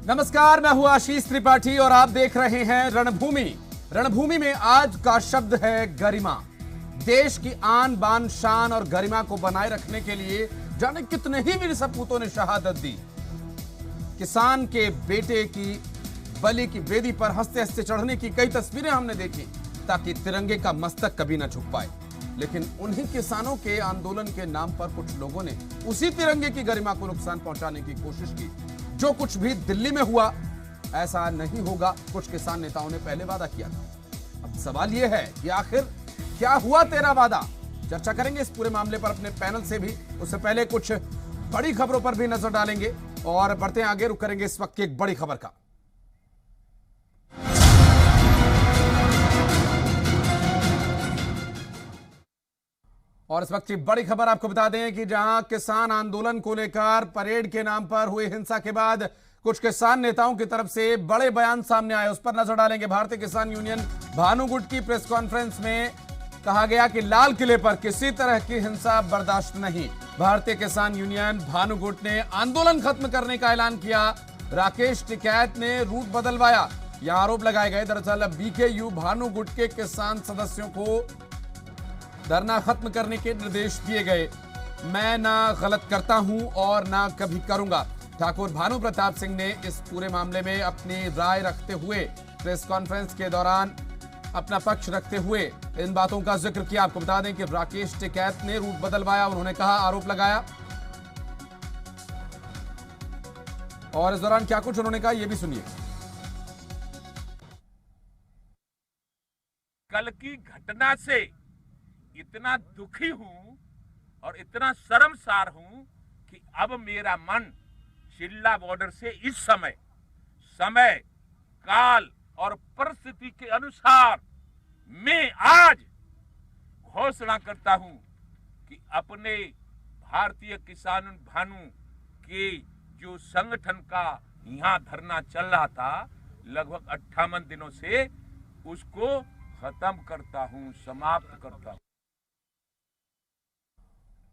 नमस्कार, मैं हूं आशीष त्रिपाठी और आप देख रहे हैं रणभूमि। रणभूमि में आज का शब्द है गरिमा। देश की आन बान शान और गरिमा को बनाए रखने के लिए जाने कितने ही वीर सपूतों ने शहादत दी। किसान के बेटे की बलि की वेदी पर हंसते हंसते चढ़ने की कई तस्वीरें हमने देखी ताकि तिरंगे का मस्तक कभी न झुक पाए। लेकिन उन्हीं किसानों के आंदोलन के नाम पर कुछ लोगों ने उसी तिरंगे की गरिमा को नुकसान पहुंचाने की कोशिश की। जो कुछ भी दिल्ली में हुआ ऐसा नहीं होगा, कुछ किसान नेताओं ने पहले वादा किया था। अब सवाल यह है कि आखिर क्या हुआ तेरा वादा। चर्चा करेंगे इस पूरे मामले पर अपने पैनल से भी। उससे पहले कुछ बड़ी खबरों पर भी नजर डालेंगे और बढ़ते आगे। रुक करेंगे इस वक्त की एक बड़ी खबर का। और इस वक्त की बड़ी खबर आपको बता दें कि जहां किसान आंदोलन को लेकर परेड के नाम पर हुई हिंसा के बाद कुछ किसान नेताओं की तरफ से बड़े बयान सामने आए, उस पर नजर डालेंगे। भारतीय किसान यूनियन भानुगुट की प्रेस कॉन्फ्रेंस में कहा गया कि लाल किले पर किसी तरह की हिंसा बर्दाश्त नहीं। भारतीय किसान यूनियन भानुगुट ने आंदोलन खत्म करने का ऐलान किया। राकेश टिकैत ने रूट बदलवाया, यह आरोप लगाए गए। दरअसल बीकेयू भानुगुट के किसान सदस्यों को धरना खत्म करने के निर्देश दिए गए। मैं ना गलत करता हूं और ना कभी करूंगा। ठाकुर भानु प्रताप सिंह ने इस पूरे मामले में अपनी राय रखते हुए प्रेस कॉन्फ्रेंस के दौरान अपना पक्ष रखते हुए इन बातों का जिक्र किया। आपको बता दें कि राकेश टिकैत ने रूट बदलवाया, उन्होंने कहा, आरोप लगाया। और इस दौरान क्या कुछ उन्होंने कहा, यह भी सुनिए। कल की घटना से इतना दुखी हूं और इतना शर्मसार हूं कि अब मेरा मन चिल्ला बॉर्डर से इस समय काल और परिस्थिति के अनुसार मैं आज घोषणा करता हूं कि अपने भारतीय किसान भानु के जो संगठन का यहां धरना चल रहा था लगभग 58 दिनों से, उसको खत्म करता हूं, समाप्त करता हूं।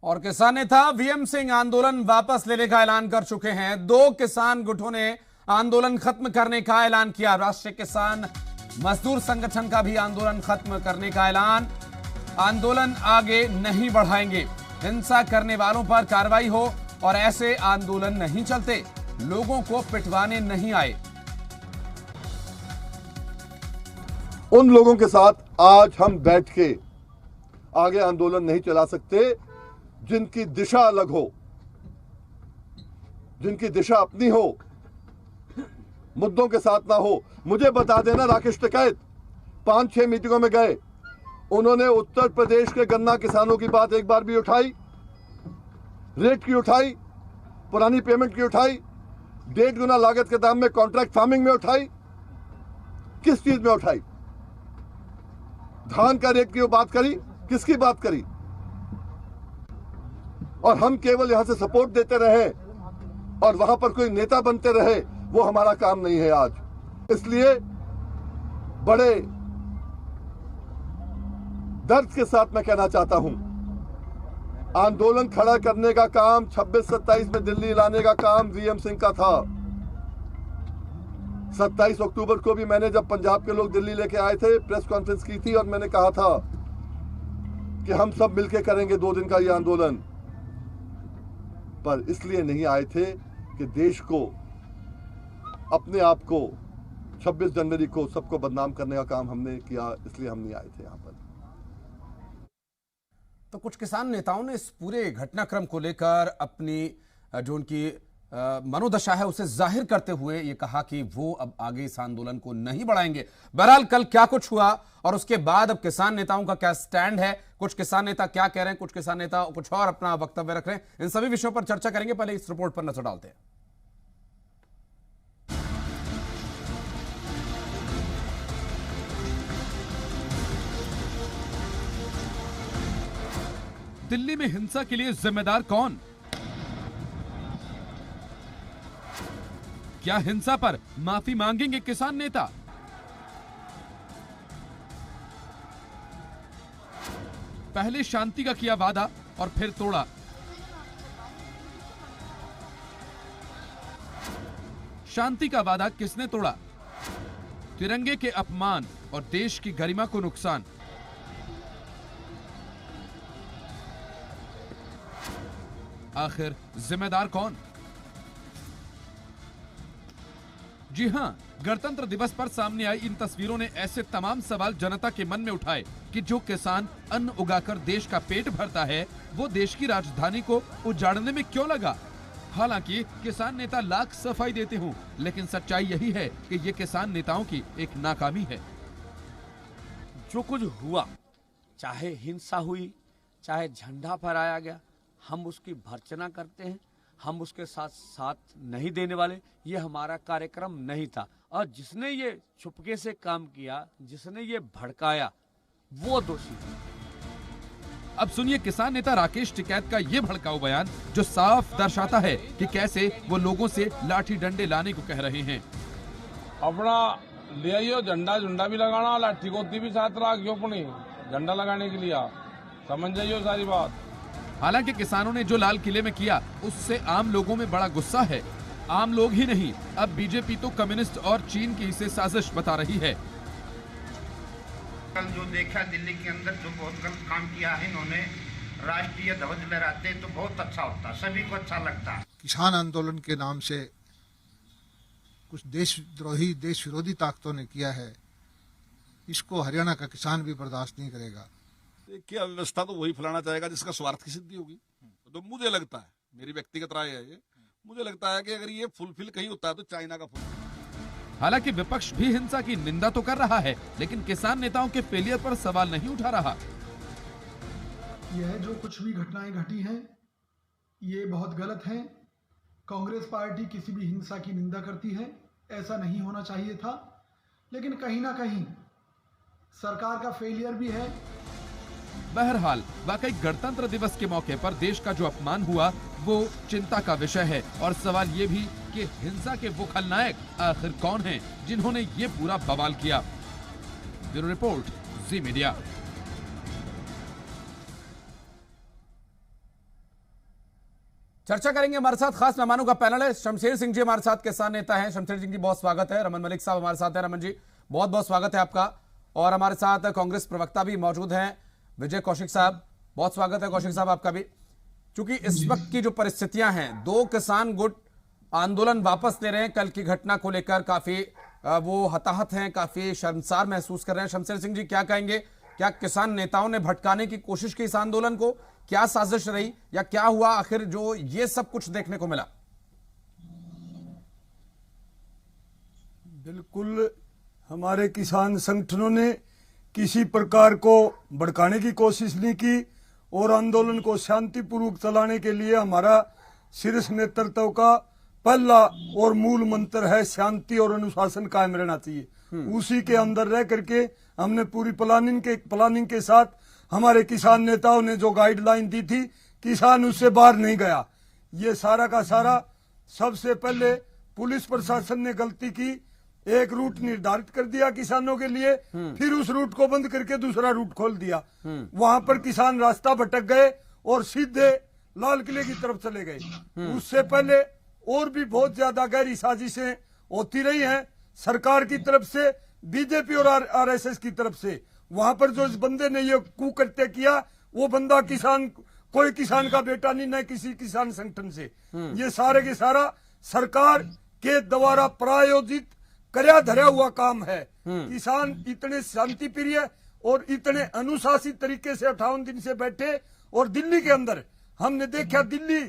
और किसान नेता वीएम सिंह आंदोलन वापस लेने का ऐलान कर चुके हैं। 2 किसान गुटों ने आंदोलन खत्म करने का ऐलान किया। राष्ट्रीय किसान मजदूर संगठन का भी आंदोलन खत्म करने का ऐलान। आंदोलन आगे नहीं बढ़ाएंगे, हिंसा करने वालों पर कार्रवाई हो और ऐसे आंदोलन नहीं चलते, लोगों को पिटवाने नहीं आए। उन लोगों के साथ आज हम बैठ के आगे आंदोलन नहीं चला सकते जिनकी दिशा अलग हो, जिनकी दिशा अपनी हो, मुद्दों के साथ ना हो। मुझे बता देना, राकेश टिकैत 5-6 मीटिंगों में गए, उन्होंने उत्तर प्रदेश के गन्ना किसानों की बात एक बार भी उठाई? रेट की उठाई, पुरानी पेमेंट की उठाई, 1.5 गुना लागत के दाम में कॉन्ट्रैक्ट फार्मिंग में उठाई? किस चीज में उठाई? धान का रेट की बात करी? किसकी बात करी? और हम केवल यहां से सपोर्ट देते रहे और वहां पर कोई नेता बनते रहे, वो हमारा काम नहीं है आज। इसलिए बड़े दर्द के साथ मैं कहना चाहता हूं, आंदोलन खड़ा करने का काम 26-27 में दिल्ली लाने का काम वीएम सिंह का था। 27 अक्टूबर को भी मैंने, जब पंजाब के लोग दिल्ली लेके आए थे, प्रेस कॉन्फ्रेंस की थी और मैंने कहा था कि हम सब मिलकर करेंगे 2 दिन का ये आंदोलन। पर इसलिए नहीं आए थे कि देश को, अपने आप को 26 जनवरी को सबको बदनाम करने का काम हमने किया, इसलिए हम नहीं आए थे यहां पर। तो कुछ किसान नेताओं ने इस पूरे घटनाक्रम को लेकर अपनी जो उनकी मनोदशा है उसे जाहिर करते हुए ये कहा कि वो अब आगे इस आंदोलन को नहीं बढ़ाएंगे। बहरहाल कल क्या कुछ हुआ और उसके बाद अब किसान नेताओं का क्या स्टैंड है, कुछ किसान नेता क्या कह रहे हैं, कुछ किसान नेता कुछ और अपना वक्तव्य रख रहे हैं, इन सभी विषयों पर चर्चा करेंगे। पहले इस रिपोर्ट पर नजर डालते हैं। दिल्ली में हिंसा के लिए जिम्मेदार कौन? क्या हिंसा पर माफी मांगेंगे किसान नेता? पहले शांति का किया वादा और फिर तोड़ा। शांति का वादा किसने तोड़ा? तिरंगे के अपमान और देश की गरिमा को नुकसान। आखिर जिम्मेदार कौन? जी हां, गणतंत्र दिवस पर सामने आई इन तस्वीरों ने ऐसे तमाम सवाल जनता के मन में उठाए कि जो किसान अन्न उगाकर देश का पेट भरता है, वो देश की राजधानी को उजाड़ने में क्यों लगा? हालांकि किसान नेता लाख सफाई देते हों, लेकिन सच्चाई यही है कि ये किसान नेताओं की एक नाकामी है। जो कुछ हुआ, चाहे हिंसा हुई, चाहे झंडा फहराया गया, हम उसकी भर्त्सना करते हैं, हम उसके साथ साथ नहीं देने वाले। ये हमारा कार्यक्रम नहीं था। और जिसने ये चुपके से काम किया, जिसने ये भड़काया, वो दोषी है। अब सुनिए किसान नेता राकेश टिकैत का ये भड़काऊ बयान, जो साफ दर्शाता है कि कैसे वो लोगों से लाठी डंडे लाने को कह रहे हैं। अपना ले आइयो झंडा झुंडा भी लगाना, लाठी गोती भी साथ रखियो अपनी झंडा लगाने के लिए। आप समझ जाइयो सारी बात। हालांकि किसानों ने जो लाल किले में किया, उससे आम लोगों में बड़ा गुस्सा है। आम लोग ही नहीं, अब बीजेपी तो कम्युनिस्ट और चीन की इसे साजिश बता रही है। कल जो देखा दिल्ली के अंदर, जो बहुत गलत काम किया है इन्होंने, राष्ट्रीय ध्वज लहराते तो बहुत अच्छा होता, सभी को अच्छा लगता। किसान आंदोलन के नाम से कुछ देशद्रोही, देश विरोधी ताकतों ने किया है, इसको हरियाणा का किसान भी बर्दाश्त नहीं करेगा। देखिए, अव्यवस्था तो वही फैलाना चाहेगा जिसका स्वार्थ की सिद्धि होगी। तो मुझे लगता है, मेरी व्यक्तिगत राय है ये, मुझे लगता है कि अगर ये फुलफिल कहीं होता है तो चाइना का फुलफिल। हालांकि विपक्ष भी हिंसा की निंदा तो कर रहा है, लेकिन किसान नेताओं के फेलियर पर सवाल नहीं उठा रहा। यह जो कुछ भी घटनाएं घटी हैं, ये बहुत गलत हैं। कांग्रेस पार्टी किसी भी हिंसा की निंदा करती है, ऐसा नहीं होना चाहिए था। लेकिन कहीं ना कहीं सरकार का फेलियर भी है। बहरहाल वाकई गणतंत्र दिवस के मौके पर देश का जो अपमान हुआ, वो चिंता का विषय है। और सवाल ये भी कि हिंसा के वो खलनायक आखिर कौन हैं, जिन्होंने ये पूरा बवाल किया। ब्यूरो रिपोर्ट, जी मीडिया। चर्चा करेंगे, हमारे साथ खास मेहमानों का पैनल है। शमशेर सिंह जी हमारे साथ किसान नेता हैं। शमशेर सिंह जी बहुत स्वागत है। रमन मलिक साहब हमारे साथ हैं। रमन जी बहुत बहुत स्वागत है आपका। और हमारे साथ कांग्रेस प्रवक्ता भी मौजूद हैं, विजय कौशिक साहब, बहुत स्वागत है कौशिक साहब आपका भी। क्योंकि इस वक्त की जो परिस्थितियां हैं, दो किसान गुट आंदोलन वापस ले रहे हैं। कल की घटना को लेकर काफी वो हताहत हैं, काफी शर्मसार महसूस कर रहे हैं। शमशेर सिंह जी क्या कहेंगे? क्या किसान नेताओं ने भटकाने की कोशिश की इस आंदोलन को? क्या साजिश रही या क्या हुआ आखिर जो ये सब कुछ देखने को मिला? बिल्कुल, हमारे किसान संगठनों ने किसी प्रकार को भड़काने की कोशिश नहीं की और आंदोलन को शांतिपूर्वक चलाने के लिए हमारा शीर्ष नेतृत्व का पहला और मूल मंत्र है शांति और अनुशासन कायम रहना चाहिए। उसी के अंदर रह करके हमने पूरी प्लानिंग के साथ हमारे किसान नेताओं ने जो गाइडलाइन दी थी, किसान उससे बाहर नहीं गया। ये सारा का सारा सबसे पहले पुलिस प्रशासन ने गलती की, एक रूट निर्धारित कर दिया किसानों के लिए, फिर उस रूट को बंद करके दूसरा रूट खोल दिया। वहां पर किसान रास्ता भटक गए और सीधे लाल किले की तरफ चले गए। उससे पहले और भी बहुत ज्यादा गहरी साजिशें होती रही हैं सरकार की तरफ से, बीजेपी और आरएसएस की तरफ से। वहां पर जो इस बंदे ने ये कुकृत्य किया, वो बंदा कोई किसान का बेटा नहीं, न किसी किसान संगठन से। ये सारे के सारा सरकार के द्वारा प्रायोजित करया धरा हुआ काम है। किसान इतने शांति प्रिय और इतने अनुशासित तरीके से 58 दिन से बैठे, और दिल्ली के अंदर हमने देखा दिल्ली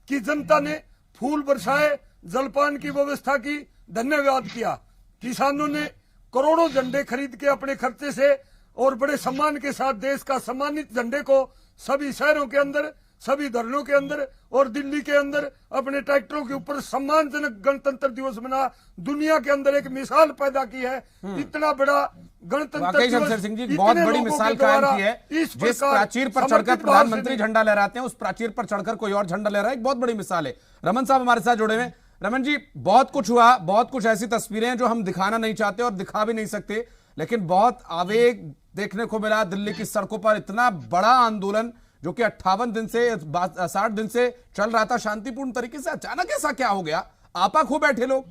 की जनता ने फूल बरसाए, जलपान की व्यवस्था की, धन्यवाद किया। किसानों ने करोड़ों झंडे खरीद के अपने खर्चे से और बड़े सम्मान के साथ देश का सम्मानित झंडे को सभी शहरों के अंदर, सभी धरनों के अंदर और दिल्ली के अंदर अपने ट्रैक्टरों के ऊपर सम्मानजनक गणतंत्र दिवस मना दुनिया के अंदर एक मिसाल पैदा की है। इतना बड़ा गणतंत्र दिवस सिंह जी बहुत बड़ी मिसाल कायम की है। जिस प्राचीर पर चढ़कर प्रधानमंत्री झंडा लहराते हैं, उस प्राचीर पर चढ़कर कोई और झंडा लहरा, एक बहुत बड़ी मिसाल है। रमन साहब हमारे साथ जुड़े हुए। रमन जी, बहुत कुछ हुआ, बहुत कुछ ऐसी तस्वीरें जो हम दिखाना नहीं चाहते और दिखा भी नहीं सकते, लेकिन बहुत आवेग देखने को मिला दिल्ली की सड़कों पर। इतना बड़ा आंदोलन जो कि 58 दिन से 60 दिन से चल रहा था शांतिपूर्ण तरीके से, अचानक ऐसा क्या हो गया? आपा खो बैठे लोग।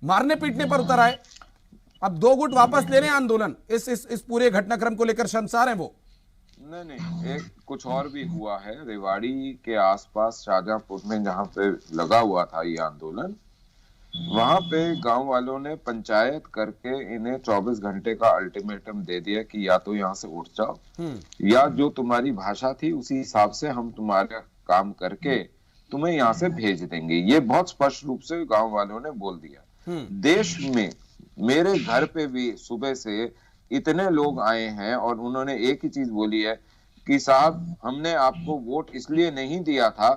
मारने पीटने पर उतर आए। अब 2 गुट वापस ले रहे हैं आंदोलन, इस पूरे घटनाक्रम को लेकर शर्मसार हैं वो। नहीं, एक कुछ और भी हुआ है। रेवाड़ी के आसपास शाहजहांपुर में जहां पे लगा हुआ था ये आंदोलन, वहां पे गांव वालों ने पंचायत करके इन्हें 24 घंटे का अल्टीमेटम दे दिया कि या तो यहाँ से उठ जाओ या जो तुम्हारी भाषा थी उसी हिसाब से हम तुम्हारा काम करके तुम्हें यहाँ से भेज देंगे। ये बहुत स्पष्ट रूप से गांव वालों ने बोल दिया। देश में मेरे घर पे भी सुबह से इतने लोग आए हैं और उन्होंने एक ही चीज बोली है कि साहब हमने आपको वोट इसलिए नहीं दिया था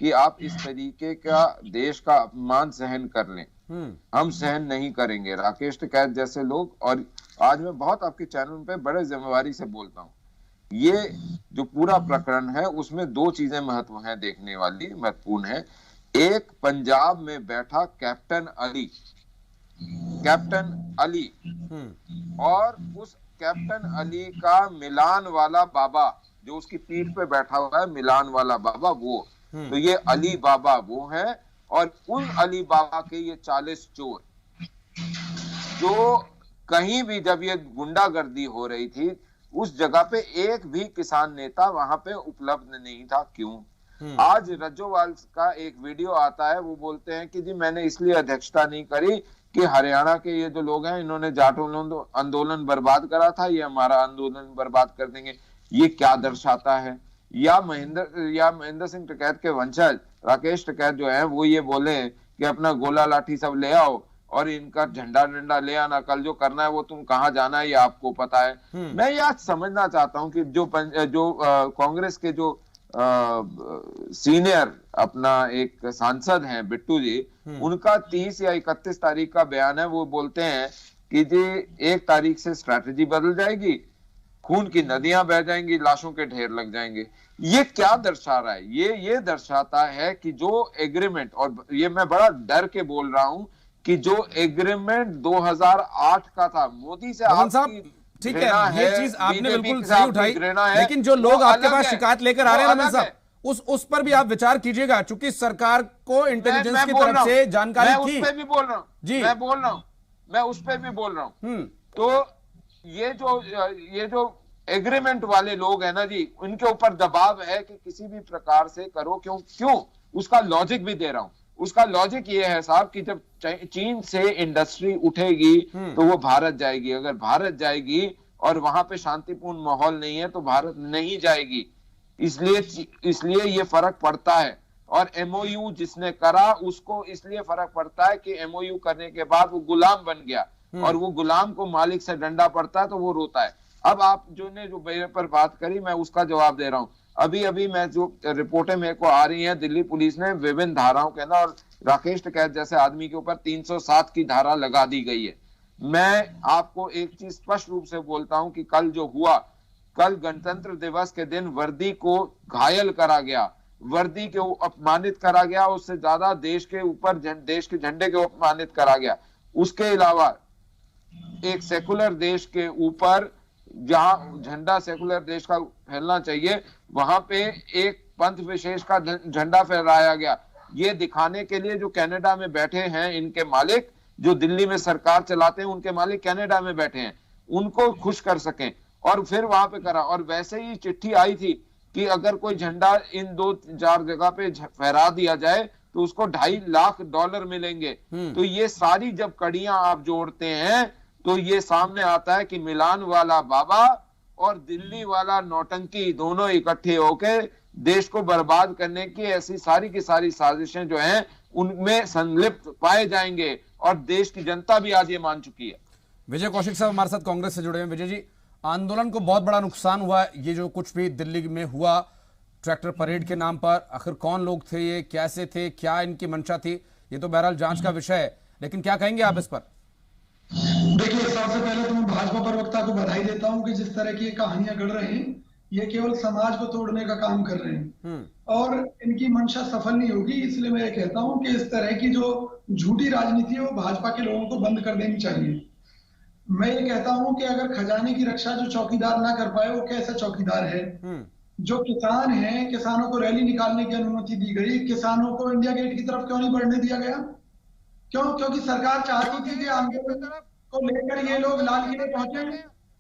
कि आप इस तरीके का देश का अपमान सहन कर लें, हम सहन नहीं करेंगे। राकेश टिकैत जैसे लोग, और आज मैं बहुत आपके चैनल पे बड़े जिम्मेवारी से बोलता हूँ, ये जो पूरा प्रकरण है उसमें 2 चीजें महत्व है, देखने वाली महत्वपूर्ण है। एक, पंजाब में बैठा कैप्टन अली और उस कैप्टन अली का मिलान वाला बाबा, जो उसकी पीठ पे बैठा हुआ है मिलान वाला बाबा, वो तो ये अली बाबा वो है। और उन अली बाबा के ये 40 चोर, जो कहीं भी जब ये गुंडागर्दी हो रही थी उस जगह पे एक भी किसान नेता वहां पे उपलब्ध नहीं था। क्यों? आज रज्जोवाल का एक वीडियो आता है, वो बोलते हैं कि जी मैंने इसलिए अध्यक्षता नहीं करी कि हरियाणा के ये जो लोग हैं इन्होंने जाट आंदोलन बर्बाद करा था, ये हमारा आंदोलन बर्बाद कर देंगे। ये क्या दर्शाता है? या महेंद्र सिंह टिकैत के वंशज राकेश टिकैत जो है वो ये बोले कि अपना गोला लाठी सब ले आओ और इनका झंडा डंडा ले आना, कल जो करना है वो तुम कहाँ जाना है ये आपको पता है। मैं ये आज समझना चाहता हूँ कि जो कांग्रेस के जो सीनियर अपना एक सांसद हैं बिट्टू जी, उनका 30 या 31 तारीख का बयान है। वो बोलते हैं कि जी 1 तारीख से स्ट्रैटेजी बदल जाएगी, खून की नदियां बह जाएंगी, लाशों के ढेर लग जाएंगे। ये क्या दर्शा रहा है? ये दर्शाता है कि जो एग्रीमेंट, और ये मैं बड़ा डर के बोल रहा हूं कि जो एग्रीमेंट 2008 का था मोदी से, ठीक है, ये चीज आपने बिल्कुल सही उठाई, लेकिन जो लोग आपके पास शिकायत लेकर आ रहे हैं रमेश साहब, उस पर भी आप विचार कीजिएगा, चूंकि सरकार को इंटेलिजेंस की तरफ से जानकारी थी। मैं उस पर भी बोल रहा हूँ जी, मैं उस पर भी बोल रहा हूँ। तो ये जो एग्रीमेंट वाले लोग हैं ना जी, उनके ऊपर दबाव है कि किसी भी प्रकार से करो। क्यों? उसका लॉजिक भी दे रहा हूं। उसका लॉजिक ये है साहब कि जब चीन से इंडस्ट्री उठेगी तो वो भारत जाएगी, अगर भारत जाएगी और वहां पे शांतिपूर्ण माहौल नहीं है तो भारत नहीं जाएगी। इसलिए ये फर्क पड़ता है। और एमओयू जिसने करा उसको इसलिए फर्क पड़ता है कि एमओयू करने के बाद वो गुलाम बन गया, और वो गुलाम को मालिक से डंडा पड़ता है तो वो रोता है। अब आप जो मेरे पर बात करी, मैं उसका जवाब दे रहा हूं। अभी मैं जो रिपोर्टें मेरे को आ रही हैं, दिल्ली पुलिस ने विभिन्न धाराओं के ना, और राकेश टिकैत जैसे आदमी के ऊपर 307 की धारा लगा दी गई है। मैं आपको एक चीज स्पष्ट रूप से बोलता हूं कि कल जो हुआ, कल गणतंत्र दिवस के दिन वर्दी को घायल करा गया, वर्दी को अपमानित करा गया, उससे ज्यादा देश के ऊपर देश के झंडे को अपमानित करा गया। उसके अलावा एक सेकुलर देश के ऊपर, जहां झंडा सेकुलर देश का फैलना चाहिए, वहां पे एक पंथ विशेष का झंडा फहराया गया। ये दिखाने के लिए जो कनाडा में बैठे हैं इनके मालिक, जो दिल्ली में सरकार चलाते हैं उनके मालिक कनाडा में बैठे हैं, उनको खुश कर सकें, और फिर वहां पे करा। और वैसे ही चिट्ठी आई थी कि अगर कोई झंडा इन 2-4 जगह पे फहरा दिया जाए तो उसको $2.5 लाख मिलेंगे। तो ये सारी जब कड़ियां आप जोड़ते हैं तो ये सामने आता है कि मिलान वाला बाबा और दिल्ली वाला नौटंकी दोनों इकट्ठे होकर देश को बर्बाद करने की ऐसी सारी की सारी साजिशें जो हैं उनमें संलिप्त पाए जाएंगे, और देश की जनता भी आज ये मान चुकी है। विजय कौशिक साहब हमारे साथ कांग्रेस से जुड़े हैं। विजय जी, आंदोलन को बहुत बड़ा नुकसान हुआ, ये जो कुछ भी दिल्ली में हुआ ट्रैक्टर परेड के नाम पर, आखिर कौन लोग थे, ये कैसे थे, क्या इनकी मंशा थी, ये तो बहरहाल जांच का विषय है, लेकिन क्या कहेंगे आप इस पर? देखिए, सबसे पहले तो मैं भाजपा प्रवक्ता को बधाई देता हूं कि जिस तरह की कहानियां गढ़ रहे हैं, ये केवल समाज को तोड़ने का काम कर रहे हैं और इनकी मंशा सफल नहीं होगी। इसलिए मैं ये कहता हूं कि इस तरह की जो झूठी राजनीति है वो भाजपा के लोगों को बंद कर देनी चाहिए। मैं ये कहता हूं कि अगर खजाने की रक्षा जो चौकीदार ना कर पाए वो कैसा चौकीदार है? जो किसान हैं, किसानों को रैली निकालने की अनुमति दी गई, किसानों को इंडिया गेट की तरफ क्यों नहीं बढ़ने दिया गया? क्योंकि सरकार चाहती थी कि आंदोलन को लेकर ये लोग लाल किले पहुंचे,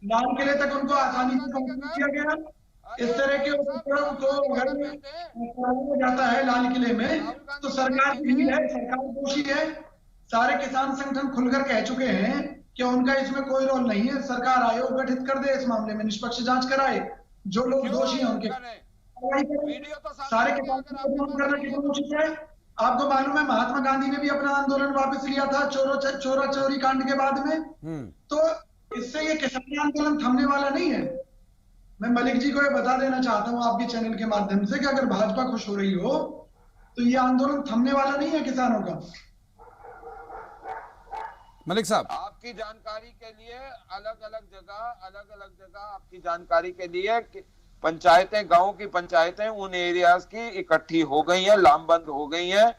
लाल किले तक उनको आसानी से पहुंच किया गया। इस तरह के उपकरण को अगर कराया जाता है लाल किले में तो सरकार की है, सरकार दोषी है। सारे किसान संगठन खुलकर कह चुके हैं कि उनका इसमें कोई रोल नहीं है। सरकार आयोग गठित कर दे, इस मामले में निष्पक्ष जांच कराए, जो लोग दोषी हैं उनके सारे किसान करने की कोशिश है। आपको मालूम है महात्मा गांधी ने भी अपना आंदोलन वापस लिया था चोरा चोरी कांड के बाद में। तो इससे ये किसान आंदोलन थमने वाला नहीं है। मैं मलिक जी को ये बता देना चाहता हूं आपके चैनल के माध्यम से कि अगर भाजपा खुश हो रही हो तो ये आंदोलन थमने वाला नहीं है किसानों का। मलिक साहब, आपकी जानकारी के लिए अलग अलग जगह आपकी जानकारी के लिए पंचायतें, गांव की पंचायतें उन एरियाज की इकट्ठी हो गई हैं, लामबंद हो गई हैं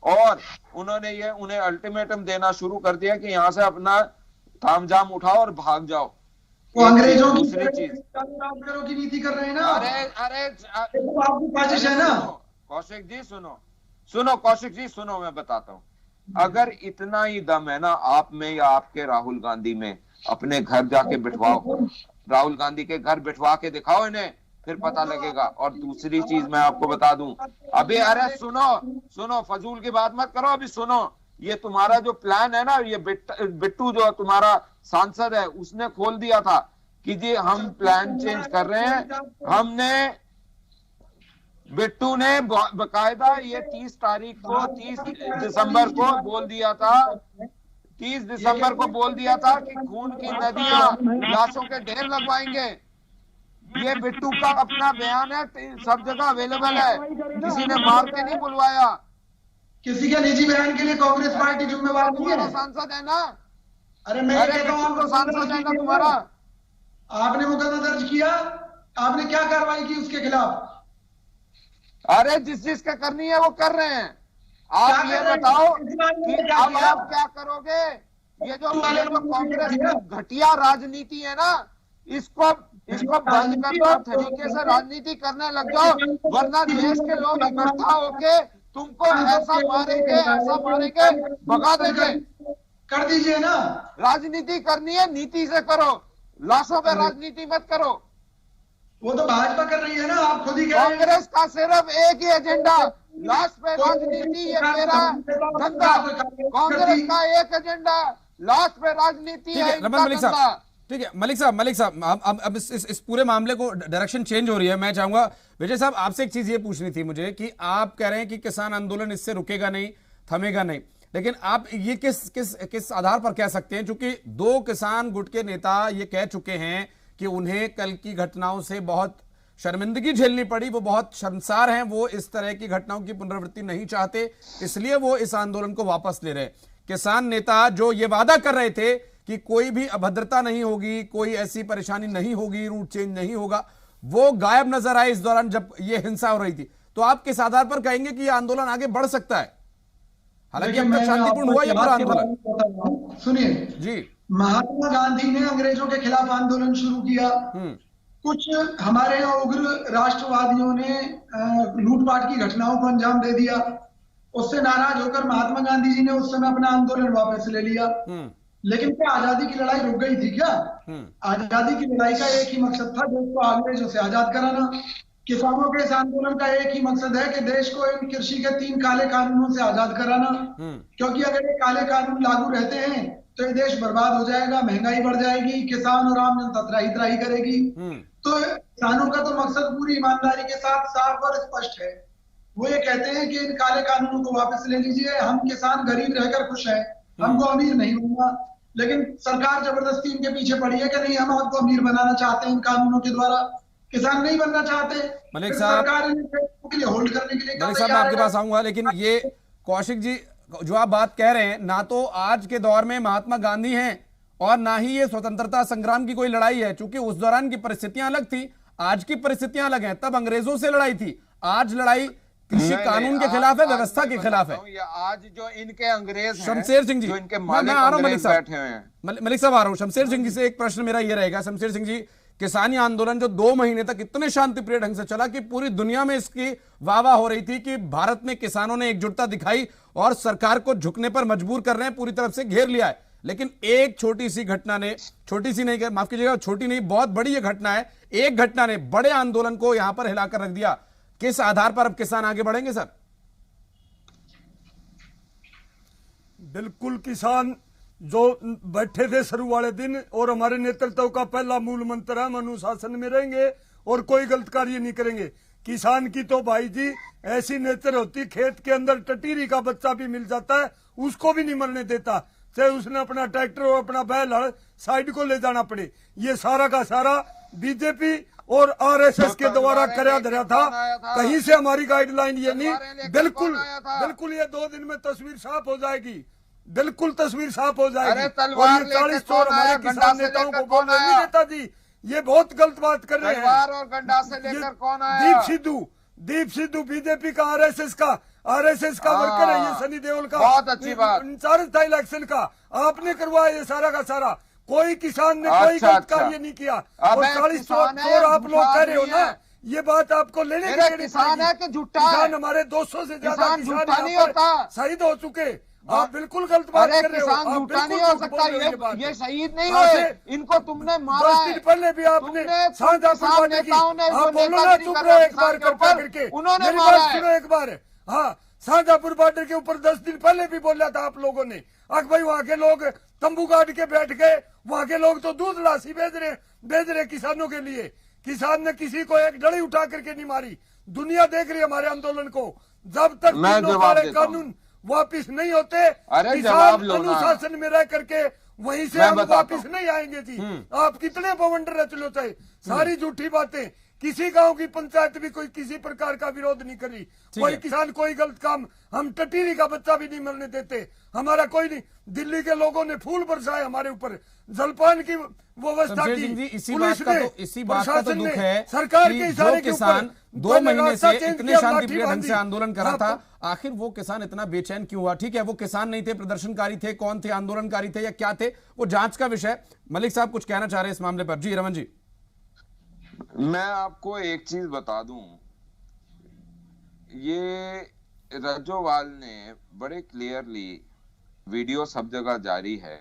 और उन्होंने उन्हें अल्टीमेटम देना शुरू कर दिया कि यहां से अपना तामझाम उठाओ और भाग जाओ। वो अंग्रेजों की दूसरी चीज की नीति कर रहे हैं ना। अरे आपकी साजिश है ना। कौशिक जी सुनो कौशिक जी सुनो, मैं बताता हूँ। अगर इतना ही दम है ना आप में या आपके राहुल गांधी में, अपने घर जाके बिठवाओ, राहुल गांधी के घर बिठवा के दिखाओ इन्हें, फिर पता लगेगा। और दूसरी चीज मैं आपको बता दूं, अभी अरे सुनो फजूल की बात मत करो, अभी सुनो। ये तुम्हारा जो प्लान है ना, ये बिट्टू जो तुम्हारा सांसद है उसने खोल दिया था कि जी हम प्लान चेंज कर रहे हैं। हमने बिट्टू ने बकायदा ये 30 दिसंबर को बोल दिया था, 30 दिसंबर को बोल दिया था कि खून की नदियां, लाशों के ढेर लगवाएंगे। ये बिट्टू का अपना बयान है, सब जगह अवेलेबल है, किसी ने मार के नहीं बुलवाया। किसी के निजी बयान के लिए कांग्रेस पार्टी जिम्मेवार नहीं है। सांसद है ना। अरे मैं कहता हूं तो सांसद है ना तुम्हारा। आपने मुकदमा दर्ज किया, आपने क्या कार्रवाई की उसके खिलाफ? अरे जिसका करनी है वो कर रहे हैं। आप ये बताओ कि अब आप क्या करोगे? ये जो कांग्रेस की घटिया राजनीति है ना, इसको बंद कर दो, तरीके से राजनीति करने लग जाओ, वरना देश के लोग इकट्ठा होके तुमको ऐसा मारेंगे भगा देंगे। कर दीजिए ना। राजनीति करनी है नीति से करो, लाशों पे राजनीति मत करो। वो तो भाजपा कर रही है ना, आप खुद ही कह रहे हैं। कांग्रेस का सिर्फ एक ही एजेंडा, लाश पे राजनीति, ये मेरा धंधा। कांग्रेस का एक एजेंडा, लाश पे राजनीति है इनका धंधा। ठीक है मलिक साहब, अब इस पूरे मामले को डायरेक्शन चेंज हो रही है। मैं चाहूंगा विजय साहब आपसे एक चीज ये पूछनी थी मुझे कि आप कह रहे हैं कि किसान आंदोलन इससे रुकेगा नहीं, थमेगा नहीं, लेकिन आप ये किस आधार पर कह सकते हैं? क्योंकि 2 किसान गुट के नेता ये कह चुके हैं कि उन्हें कल की घटनाओं से बहुत शर्मिंदगी झेलनी पड़ी, वो बहुत शर्मसार हैं, वो इस तरह की घटनाओं की पुनरावृत्ति नहीं चाहते, इसलिए वो इस आंदोलन को वापस ले रहे हैं। किसान नेता जो ये वादा कर रहे थे कि कोई भी अभद्रता नहीं होगी, कोई ऐसी परेशानी नहीं होगी, रूट चेंज नहीं होगा, वो गायब नजर आए इस दौरान जब ये हिंसा हो रही थी। तो आप किस आधार पर कहेंगे कि यह आंदोलन आगे बढ़ सकता है? हालांकि अब तक शांतिपूर्ण हुआ ये पूरा आंदोलन। सुनिए जी, महात्मा गांधी ने अंग्रेजों के खिलाफ आंदोलन शुरू किया। कुछ हमारे यहाँ उग्र राष्ट्रवादियों ने लूटपाट की घटनाओं को अंजाम दे दिया। उससे नाराज होकर महात्मा गांधी जी ने उस समय अपना आंदोलन वापस ले लिया। लेकिन क्या आजादी की लड़ाई रुक गई थी क्या? आजादी की लड़ाई का एक ही मकसद था, देश को अंग्रेजों से आजाद कराना। किसानों के इस आंदोलन का एक ही मकसद है कि देश को इन कृषि के 3 काले कानूनों से आजाद कराना। क्योंकि अगर ये काले कानून लागू रहते हैं तो ये देश बर्बाद हो जाएगा, महंगाई बढ़ जाएगी, किसान और आम जनता त्राही करेगी। तो किसानों का तो मकसद पूरी ईमानदारी के साथ साफ और स्पष्ट है। वो ये कहते हैं कि इन काले कानूनों को वापस ले लीजिए, हम किसान गरीब रहकर खुश हैं, हमको अमीर नहीं बनना। लेकिन सरकार जबरदस्ती इनके पीछे पड़ी है कि नहीं, हम आपको अमीर बनाना चाहते हैं इन कानूनों के द्वारा, किसान नहीं बनना चाहते। मलिक साहब, सरकार के लिए होल्ड करने के लिए मलिक साहब मैं आपके पास आऊंगा, लेकिन ये कौशिक जी जो आप बात कह रहे हैं, ना तो आज के दौर में महात्मा गांधी हैं और ना ही ये स्वतंत्रता संग्राम की कोई लड़ाई है, क्योंकि उस दौरान की परिस्थितियां अलग थी, आज की परिस्थितियां अलग हैं। तब अंग्रेजों से लड़ाई थी, आज लड़ाई कृषि कानून के खिलाफ है, व्यवस्था के खिलाफ है। आज जो इनके अंग्रेज हैं, शमशेर सिंह जी, जो इनके मैं आ रहा हूं मलिक साहब, बैठे हुए हैं। मलिक साहब आ रहा हूं। शमशेर सिंह जी से एक प्रश्न मेरा ये रहेगा, शमशेर सिंह जी, किसानी आंदोलन जो 2 महीने तक इतने शांतिप्रिय ढंग से चला कि पूरी दुनिया में इसकी वाहवाह हो रही थी कि भारत में किसानों ने एकजुटता दिखाई और सरकार को झुकने पर मजबूर कर रहे हैं, पूरी तरफ से घेर लिया है। लेकिन एक छोटी सी घटना ने, छोटी सी नहीं, माफ कीजिएगा, छोटी नहीं, बहुत बड़ी ये घटना है, एक घटना ने बड़े आंदोलन को यहां पर हिलाकर रख दिया। किस आधार पर अब किसान आगे बढ़ेंगे सर? बिल्कुल, किसान जो बैठे थे शुरू वाले दिन और हमारे नेतृत्व का पहला मूल मंत्र है, हम अनुशासन में रहेंगे और कोई गलत कार्य नहीं करेंगे। किसान की तो भाई जी ऐसी नेचर होती, खेत के अंदर टटीरी का बच्चा भी मिल जाता है उसको भी नहीं मरने देता, चाहे उसने अपना ट्रैक्टर और अपना बैल हल साइड को ले जाना पड़े। ये सारा का सारा बीजेपी और आरएसएस के द्वारा कराया धरा था, कहीं से हमारी गाइडलाइन ये नहीं। बिल्कुल बिल्कुल, ये 2 दिन में तस्वीर साफ हो जाएगी, बिल्कुल तस्वीर साफ हो जाएगी। और ये 40 चोर हमारे किसान नेताओं को बोल रहे नेताजी, ये बहुत गलत बात कर रहे हैं। और गंडा से लेकर कौन आया? दीप सिद्धू बीजेपी का, आरएसएस का वर्कर है ये, सनी देओल का बहुत अच्छी बात, इंचार्ज था इलेक्शन का, आपने करवाया ये सारा का सारा। कोई किसान ने कोई गलत कार्य नहीं किया। और 40 चोर आप लोग कह रहे हो ना, ये बात आपको लेने की किसान है कि झूठा है? किसान हमारे 200 से ज्यादा किसान नहीं होता, शहीद हो चुके। आप बिल्कुल गलत बात कर रहे हो। किसान झूठा नहीं हो सकता, ये शहीद नहीं हुए, इनको तुमने मारा है। 10 दिन पहले भी आपने शाहजहांपुर नेताओं ने आप बोलो ना, चुप रहो एक बार करके, उन्होंने मारा है। सुनो एक बार। हाँ, शाहजहांपुर बॉर्डर के ऊपर 10 दिन पहले भी बोला था आप लोगों ने, अगर भाई वहां के लोग तंबू गाड़ के बैठ गए, वहां के लोग तो दूध लासी भेज रहे किसानों के लिए। किसान ने किसी को एक डली उठा करके नहीं मारी। दुनिया देख रही है हमारे आंदोलन को। जब तक कानून वापिस नहीं होते, किसान अनुशासन में रह करके वहीं से हम वापिस नहीं आएंगे जी। आप कितने बवंडर रच लो, चाहे सारी झूठी बातें। किसी गांव की पंचायत भी कोई किसी प्रकार का विरोध नहीं करी, कोई किसान कोई गलत काम, हम टटीरी का बच्चा भी नहीं मरने देते, हमारा कोई नहीं। दिल्ली के लोगों ने फूल बरसाए हमारे ऊपर, जलपान की व्यवस्था की। इसी बात का तो दुख है सरकार के जो किसान 2 महीने से इतने शांतिप्रिय ढंग से आंदोलन कर रहा था, आखिर वो किसान इतना बेचैन क्यों हुआ? ठीक है, वो किसान नहीं थे, प्रदर्शनकारी थे, कौन थे, आंदोलनकारी थे या क्या थे, वो जांच का विषय। मलिक साहब कुछ कहना चाह रहे हैं इस मामले पर? जी रमन जी। मैं आपको एक चीज बता दूं, ये रजोवाल ने बड़े क्लियरली, वीडियो सब जगह जारी है,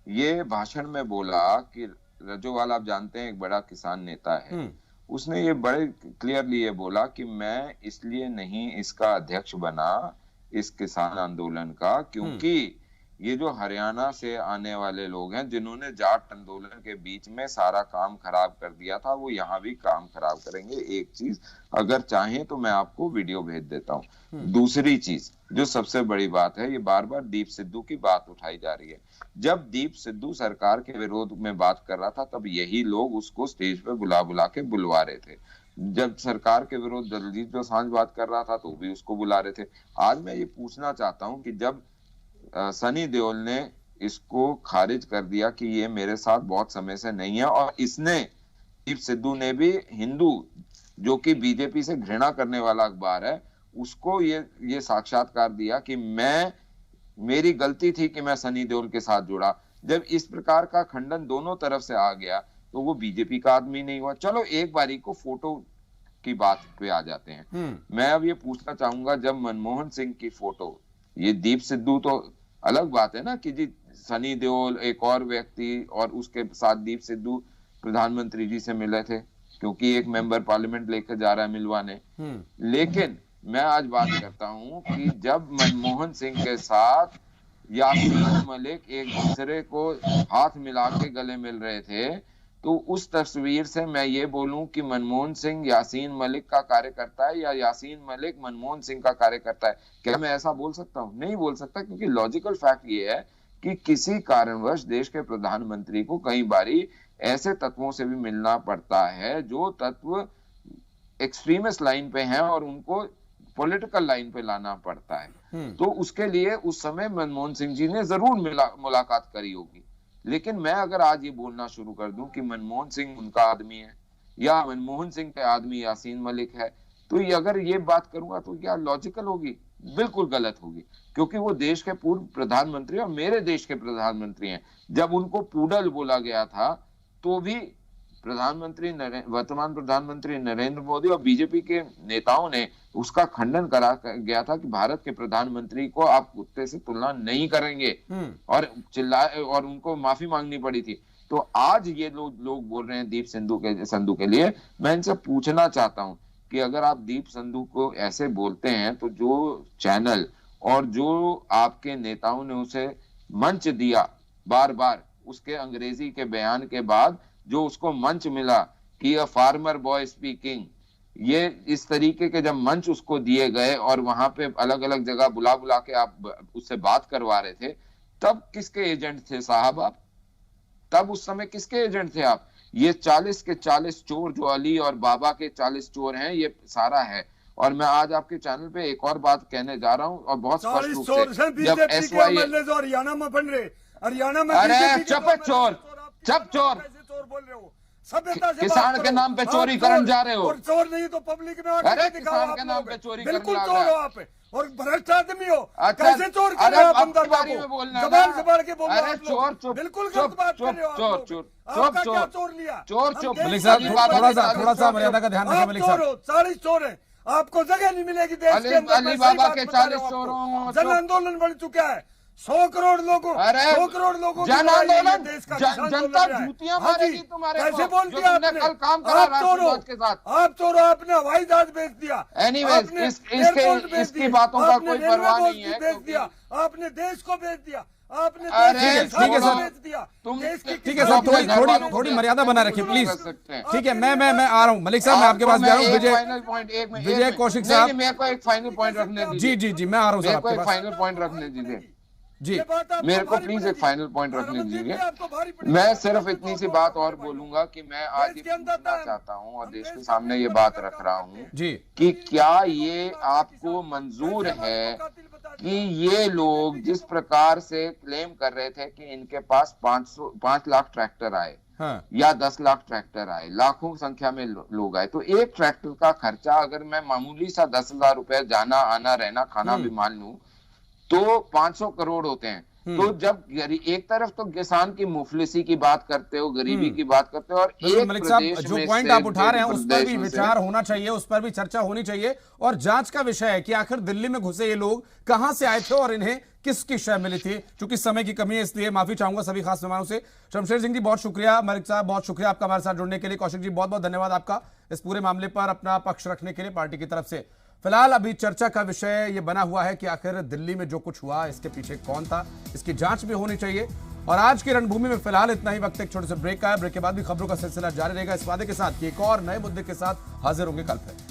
ये भाषण में बोला कि रजोवाल आप जानते हैं एक बड़ा किसान नेता है, उसने ये बड़े क्लियरली ये बोला कि मैं इसलिए नहीं इसका अध्यक्ष बना इस किसान आंदोलन का, क्योंकि ये जो हरियाणा से आने वाले लोग हैं जिन्होंने जाट आंदोलन के बीच में सारा काम खराब कर दिया था, वो यहाँ भी काम खराब करेंगे। एक चीज, अगर चाहें तो मैं आपको वीडियो भेज देता हूँ। दूसरी चीज जो सबसे बड़ी बात है, ये बार बार दीप सिद्धू की बात उठाई जा रही है। जब दीप सिद्धू सरकार के विरोध में बात कर रहा था, तब यही लोग उसको स्टेज पे बुला के बुलवा रहे थे। जब सरकार के विरोध दलजीत दोसांझ बात कर रहा था तो भी उसको बुला रहे थे। आज मैं ये पूछना चाहता हूँ कि जब सनी देओल ने इसको खारिज कर दिया कि ये मेरे साथ बहुत समय से नहीं है, और इसने, दीप सिद्धू ने भी, हिंदू जो कि बीजेपी से घृणा करने वाला अखबार है, उसको ये साक्षात्कार दिया कि मेरी गलती थी कि मैं सनी देओल के साथ जुड़ा। जब इस प्रकार का खंडन दोनों तरफ से आ गया तो वो बीजेपी का आदमी नहीं हुआ। चलो एक बारी को फोटो की बात पे आ जाते हैं। मैं अब ये पूछना चाहूंगा, जब मनमोहन सिंह की फोटो, ये दीप सिद्धू तो अलग बात है ना कि जी सनी देओल एक और व्यक्ति और उसके साथ दीप सिद्धू प्रधानमंत्री जी से मिले थे, क्योंकि एक मेंबर पार्लियामेंट लेकर जा रहा है मिलवाने। लेकिन मैं आज बात करता हूं कि जब मनमोहन सिंह के साथ यासीन मलिक एक दूसरे को हाथ मिला के गले मिल रहे थे, तो उस तस्वीर से मैं ये बोलूं कि मनमोहन सिंह यासीन मलिक का कार्यकर्ता है या यासीन मलिक मनमोहन सिंह का कार्यकर्ता है, क्या मैं ऐसा बोल सकता हूं? नहीं बोल सकता, क्योंकि लॉजिकल फैक्ट ये है कि किसी कारणवश देश के प्रधानमंत्री को कई बारी ऐसे तत्वों से भी मिलना पड़ता है जो तत्व एक्सट्रीमिस्ट लाइन पे हैं और उनको पॉलिटिकल लाइन पे लाना पड़ता है। तो उसके लिए उस समय मनमोहन सिंह जी ने जरूर मुलाकात करी होगी। लेकिन मैं अगर आज ये बोलना शुरू कर दूं कि मनमोहन सिंह उनका आदमी है या मनमोहन सिंह के आदमी यासीन मलिक है, तो ये अगर ये बात करूंगा तो क्या लॉजिकल होगी? बिल्कुल गलत होगी, क्योंकि वो देश के पूर्व प्रधानमंत्री और मेरे देश के प्रधानमंत्री हैं। जब उनको पूडल बोला गया था तो भी वर्तमान प्रधानमंत्री नरेंद्र मोदी और बीजेपी के नेताओं ने उसका खंडन करा गया था कि भारत के प्रधानमंत्री को आप कुत्ते से तुलना नहीं करेंगे, और चिल्लाए और उनको माफी मांगनी पड़ी थी। तो आज ये लोग बोल रहे हैं दीप संधू के लिए। मैं इनसे पूछना चाहता हूं कि अगर आप दीप संधू को ऐसे बोलते हैं तो जो चैनल और जो आपके नेताओं ने उसे मंच दिया बार बार, उसके अंग्रेजी के बयान के बाद जो उसको मंच मिला कि अ फार्मर बॉय स्पीकिंग, ये इस तरीके के जब मंच उसको दिए गए और वहां पे अलग अलग जगह बुला बुला के आप उससे बात करवा रहे थे, तब किसके एजेंट थे साहब आप? तब उस समय किसके एजेंट थे आप? ये 40 के 40 चोर जो अली और बाबा के 40 चोर हैं, ये सारा है। और मैं आज आपके चैनल पे एक और बात कहने जा रहा हूँ और बहुत स्पष्ट रूप से, जब हरियाणा में बन रहे, हरियाणा में अरे चुप चोर बोल रहे हो, सभ्यता से किसान के नाम पे चोरी करने जा रहे हो। और चोर नहीं तो पब्लिक में अरे किसान के नाम पे चोरी करने बिल्कुल जा चोर रहे हो हो आप, और भ्रष्ट आदमी हो। अच्छा, कैसे चोर कर रहे हो आप अंदर बारी में बोलना जबान संभाल के बोल रहे हो अरे आप लोग। चोर चुप बिल्कुल गलत बात कर रहे हो आप लोग। चोर आपका क्या चोर लिया? चोर चुप। मलिक साहब थोड़ा सा मर्यादा का ध्यान रखें। मलिक साहब 40 चोर है, आपको जगह नहीं मिलेगी देश के अंदर। अली बाबा के 40 चोरों, जन आंदोलन बढ़ चुका है। 100 करोड़ लोगों, 100 करोड़ लोगों जन आंदोलन, देश का जनता जूतियां मारेगी तुम्हारे कैसे को, बोल जो दिया तुमने आपने? कल काम करा राष्ट्रध्वज के साथ। आप चोरों, आपने हवाई जहाज बेच दिया। एनीवेज, इसकी बातों का कोई परवाह नहीं है। बेच दिया आपने, देश को बेच दिया आपने। ठीक है सर, ठीक है सर, थोड़ी मर्यादा बना रखिए प्लीज। ठीक है, मैं आ रहा हूँ मलिक साहब, मैं आपके पास जा रहा हूँ। विजय कौशिक साहब, मेरे को एक फाइनल पॉइंट रखने दीजिए। जी मैं आ रहा हूँ। मेरे को एक फाइनल पॉइंट रखने दीजिए जी, मेरे को प्लीज एक फाइनल पॉइंट रखने दीजिए। मैं सिर्फ इतनी सी बात और बोलूंगा कि मैं आज ये पूछना चाहता हूँ और देश के सामने ये बात रख रहा हूँ कि क्या ये आपको मंजूर है कि ये लोग जिस प्रकार से क्लेम कर रहे थे कि इनके पास 5 लाख ट्रैक्टर आए, हाँ, या 10 लाख ट्रैक्टर आए, लाखों संख्या में लोग आए, तो एक ट्रैक्टर का खर्चा अगर मैं मामूली सा 10,000 रुपए जाना आना रहना खाना भी मान लूं तो 500 करोड़ होते हैं। तो जब एक तरफ तो किसान की मुफलिसी की बात करते हो, गरीबी की बात करते हो, और एक मलिक साहब जो पॉइंट आप उठा रहे हैं उस पर भी विचार होना चाहिए, उस पर भी चर्चा होनी चाहिए, और जांच का विषय है कि आखिर दिल्ली में घुसे ये लोग कहां से आए थे और इन्हें किसकी शय मिली थी। चूंकि समय की कमी है इसलिए माफी चाहूंगा सभी खास मेहमानों से। शमशेर सिंह जी बहुत शुक्रिया, मलिक साहब बहुत शुक्रिया आपका हमारे साथ जुड़ने के लिए, कौशिक जी बहुत बहुत धन्यवाद आपका इस पूरे मामले पर अपना पक्ष रखने के लिए पार्टी की तरफ से। फिलहाल अभी चर्चा का विषय ये बना हुआ है कि आखिर दिल्ली में जो कुछ हुआ इसके पीछे कौन था, इसकी जांच भी होनी चाहिए। और आज की रणभूमि में फिलहाल इतना ही। वक्त एक छोटे से ब्रेक का है, ब्रेक के बाद भी खबरों का सिलसिला जारी रहेगा इस वादे के साथ कि एक और नए मुद्दे के साथ हाजिर होंगे कल फिर।